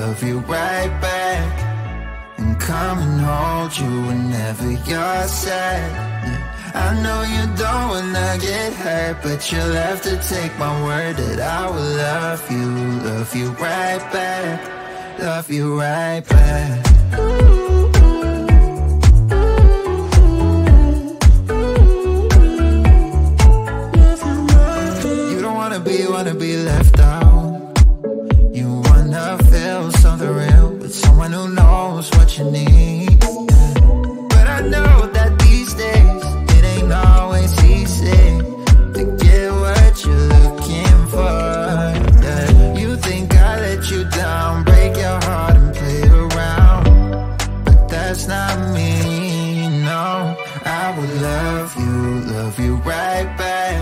love you right back, and come and hold you whenever you're sad. I know you don't wanna get hurt, but you'll have to take my word that I will love you right back, love you right back. You don't wanna be left out. You wanna feel something real with someone who knows what you need. But I know that these days it ain't always easy to get what you're looking for. Yeah. You think I let you down, break your heart and play around, but that's not me, no. I will love you right back,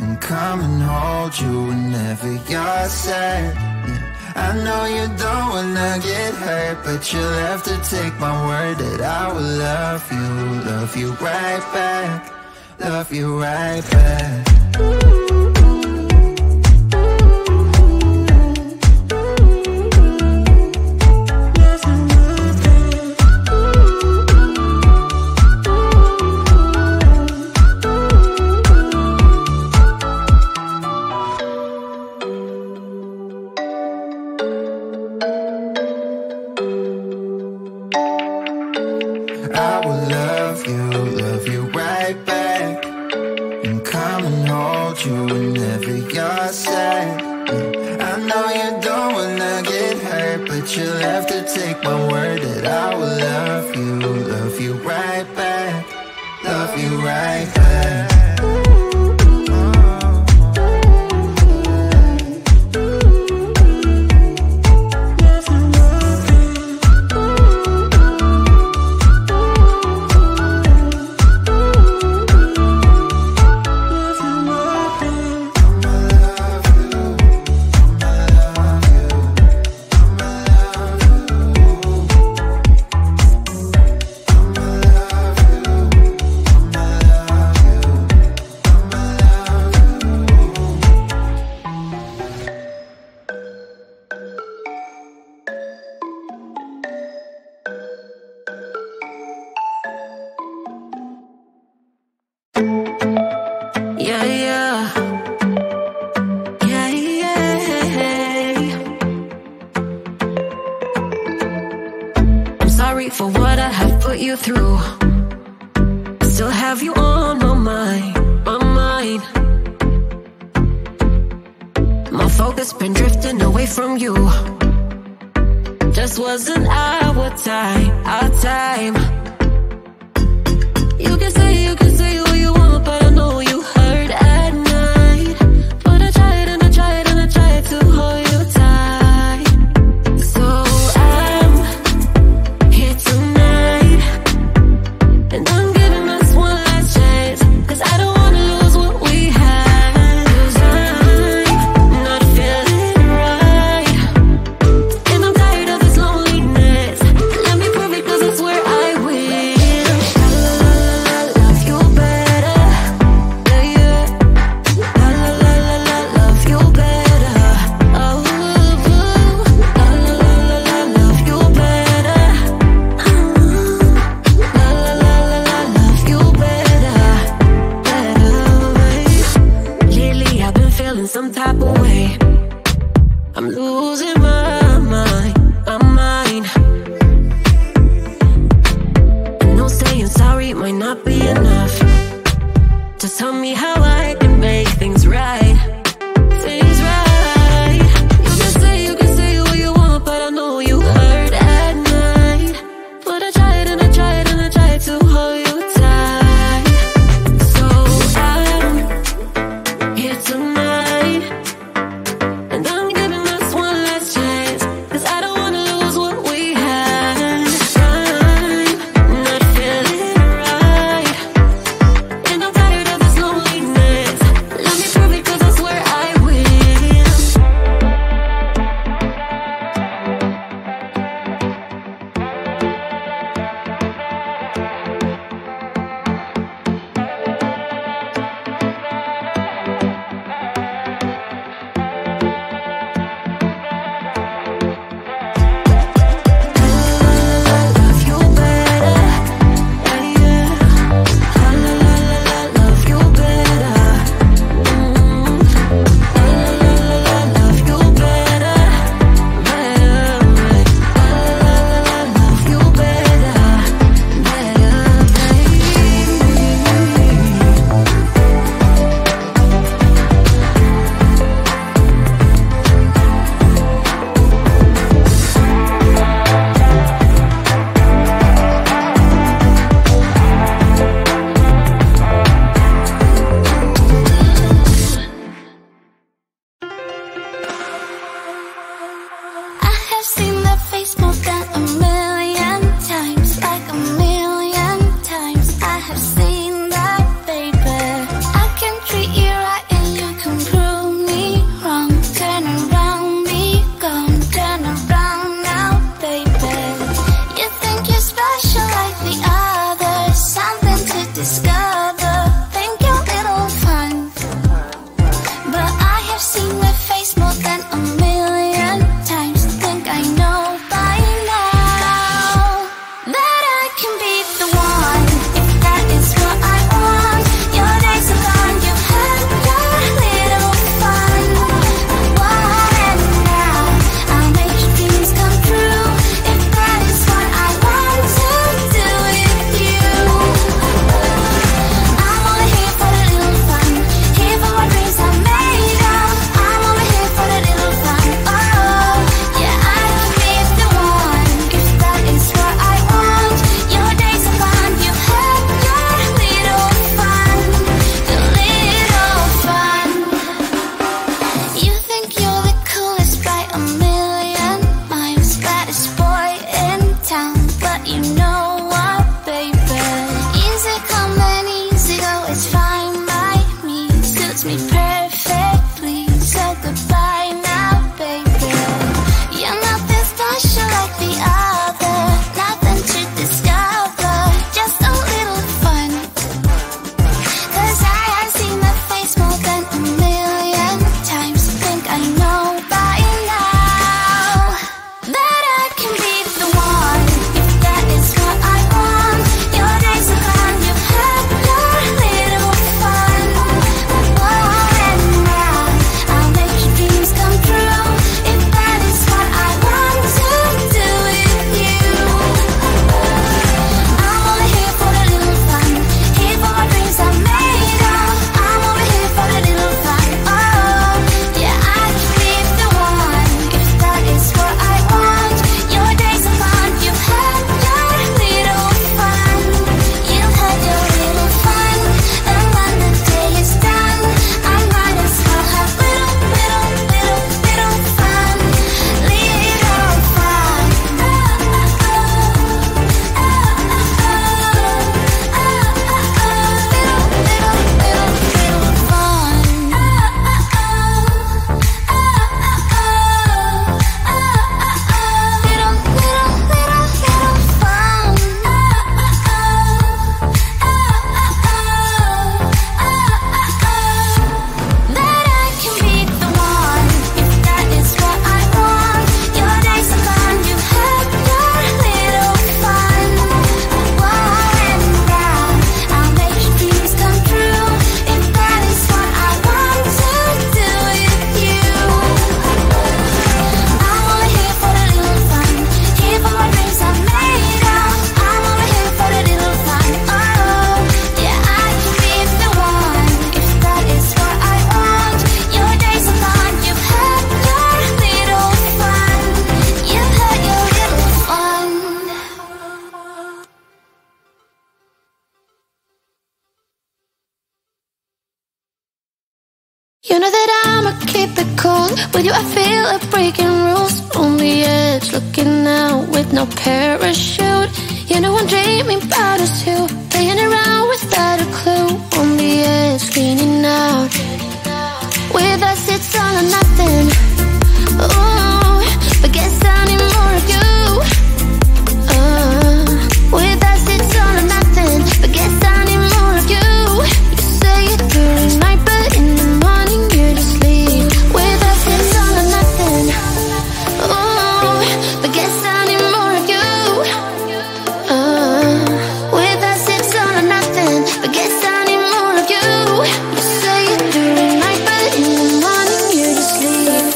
and come and hold you whenever you're sad. I know you don't wanna get hurt, but you'll have to take my word that I will love you right back, love you right back. I will love you right back, and come and hold you whenever you're sad. I know you don't wanna get hurt, but you'll have to take my word that I will love you right back, love you right back. For what I have put you through, I still have you on my mind, my mind. My focus been drifting away from you. Just wasn't our time, our time. You can say what you want, but I know you hurt at night. But I tried and I tried and I tried to hold you tight. So I'm here tonight, and I'm giving us one last chance, 'cause I don't wanna lose what we had. 'Cause I'm not feeling right, and I'm tired of this loneliness. Let me prove it, 'cause I swear I will. La la la la, love you better. Yeah, yeah. La la la la la, love you better. Oh, la la la la la, love you better. La la la la la, love you better, better, babe. Lately I've been feeling some type of way. I'm losing my mind, my mind. I know saying sorry might not be enough. Just tell me how I can make things right, things right. You can say what you want, but I know you hurt at night. But I tried and I tried and I tried to hold you tight. So I'm here tonight, and I'm giving us one last chance, 'cause I don't wanna lose what we had. I'm not feeling right, and I'm tired of this loneliness. Let me prove it, 'cause I swear fits me perfectly. So goodbye now, baby. You're nothing special like the other, nothing to discover, just a little fun. 'Cause I have seen the face more than a million times. Think I know by now that I can be the one, if that is what I want. Your days are gone, you've had your little fun. Oh, and now I'll make your dreams come true, if that is what I want to do with you. I'm only here for a little fun, here for my dreams are made of. I'm only here for a little fun. Oh, yeah, I can be the one, if that is what I want. Your days are gone, you've had your little fun. You've had your little fun, and when the day is done, I might as well have little fun. Little fun. That I can be the one, if that is what I want. Your days are gone, you've had your little fun. Whoa, and now I'll make your dreams come true, if that is what I want to do with you. I'm only here for a little fun, here for my dreams are made of. I'm only here for a little fun. Oh, yeah, I can be the one, if that is what I want. Your days are gone, you've had your little fun. You've had your little fun. You know that I'ma keep it cool. With you I feel like breaking rules. On the edge, looking out with no parachute. You know I'm dreaming about us two, playing around without a clue. On the edge, leaning out. With us it's all or nothing. Ooh, but guess I need more of you. With us it's all or nothing, but guess I need more of you. You say it during the night, but in the morning you're to sleep. With us it's all or nothing. Ooh, but guess I need more of you. With us it's all or nothing, but guess I need more of you. You say it during the night, but in the morning you're to sleep.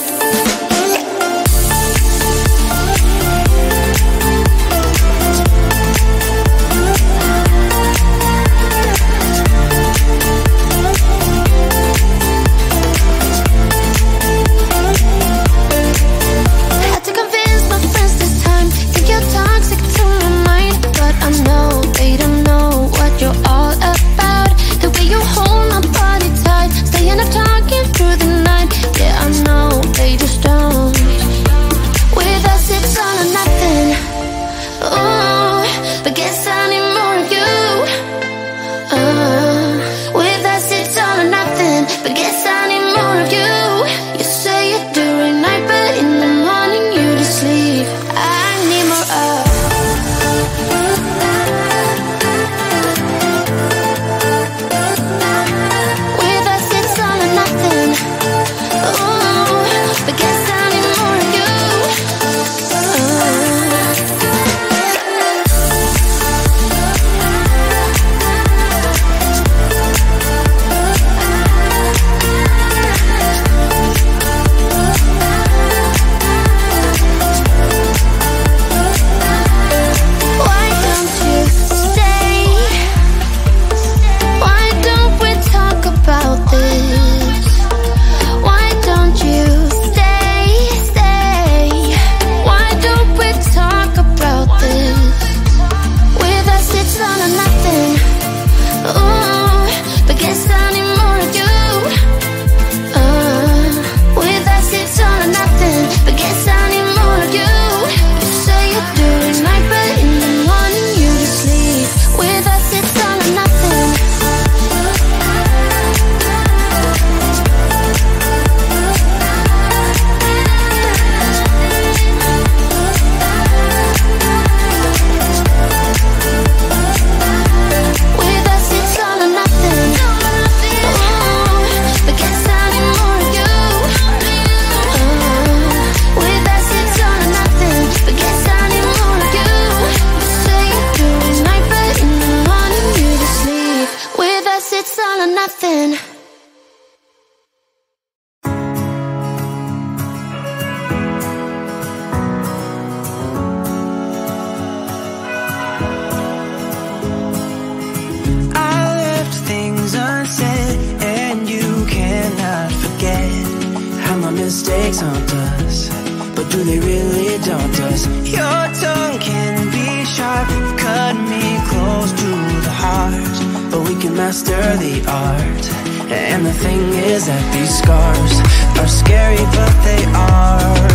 mistakes haunt us, but do they really daunt us? Your tongue can be sharp, cut me close to the heart, but we can master the art. And the thing is that these scars are scary, but they are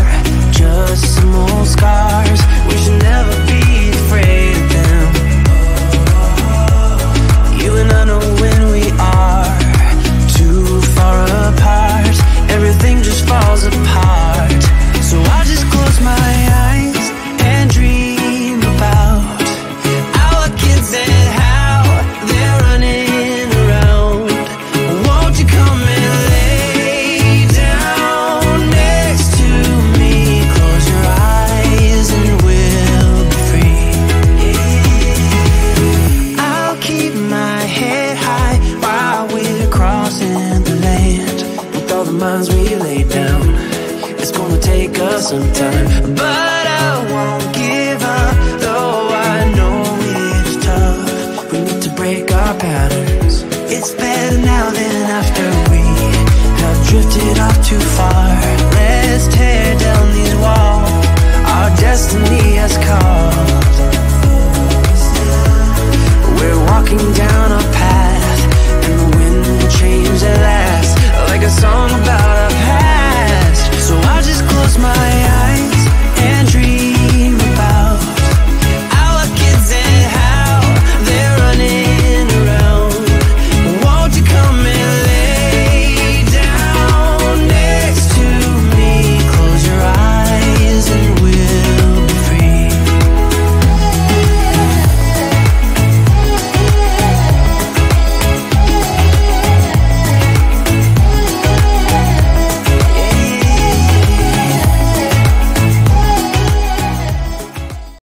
just some old scars. We should never be afraid of them. You and I know when we are too far apart, everything just falls apart. So I just close my eyes and dream about our kids and how they're running around. Won't you come and lay down next to me? Close your eyes and we'll be free. I'll keep my head high while we're crossing the land. With all the minds we lay down, it's gonna take us some time, but I won't give up, though I know it's tough. We need to break our patterns. It's better now than after we have drifted off too far. Let's tear down these walls our destiny has called. We're walking down a path, and the wind will change at last, like a song about